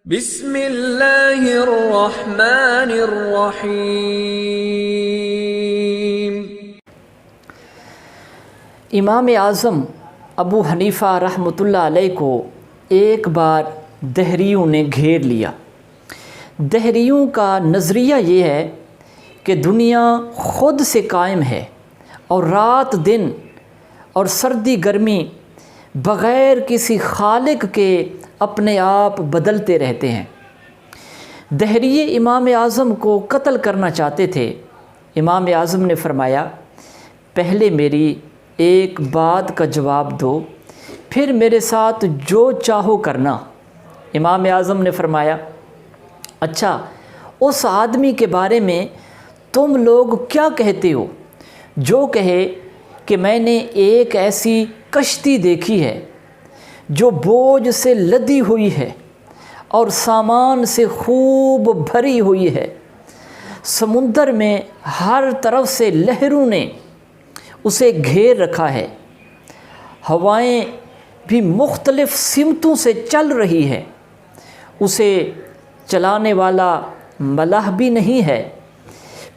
بسم اللہ الرحمن الرحیم۔ امام اعظم ابو حنیفہ رحمۃ اللہ علیہ کو ایک بار دہریوں نے گھیر لیا۔ دہریوں کا نظریہ یہ ہے کہ دنیا خود سے قائم ہے اور رات دن اور سردی گرمی بغیر کسی خالق کے اپنے آپ بدلتے رہتے ہیں۔ دہریے امام اعظم کو قتل کرنا چاہتے تھے۔ امام اعظم نے فرمایا، پہلے میری ایک بات کا جواب دو، پھر میرے ساتھ جو چاہو کرنا۔ امام اعظم نے فرمایا، اچھا اس آدمی کے بارے میں تم لوگ کیا کہتے ہو جو کہے کہ میں نے ایک ایسی کشتی دیکھی ہے جو بوجھ سے لدی ہوئی ہے اور سامان سے خوب بھری ہوئی ہے، سمندر میں ہر طرف سے لہروں نے اسے گھیر رکھا ہے، ہوائیں بھی مختلف سمتوں سے چل رہی ہے، اسے چلانے والا ملاح بھی نہیں ہے،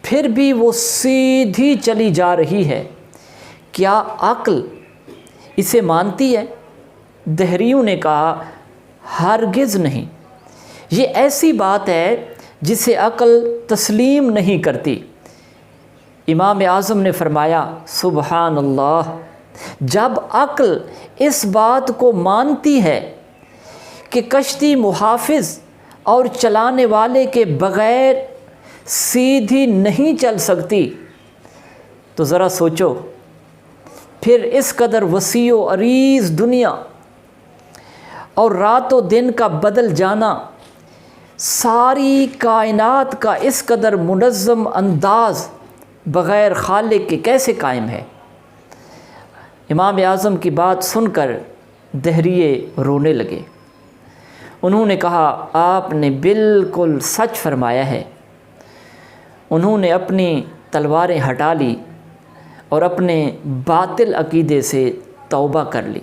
پھر بھی وہ سیدھی چلی جا رہی ہے، کیا عقل اسے مانتی ہے؟ دہریوں نے کہا، ہرگز نہیں، یہ ایسی بات ہے جسے عقل تسلیم نہیں کرتی۔ امام اعظم نے فرمایا، سبحان اللہ، جب عقل اس بات کو مانتی ہے کہ کشتی محافظ اور چلانے والے کے بغیر سیدھی نہیں چل سکتی، تو ذرا سوچو، پھر اس قدر وسیع و عریض دنیا اور رات و دن کا بدل جانا، ساری کائنات کا اس قدر منظم انداز بغیر خالق کے کیسے قائم ہے؟ امام اعظم کی بات سن کر دہریے رونے لگے۔ انہوں نے کہا، آپ نے بالکل سچ فرمایا ہے۔ انہوں نے اپنی تلواریں ہٹا لی اور اپنے باطل عقیدے سے توبہ کر لی۔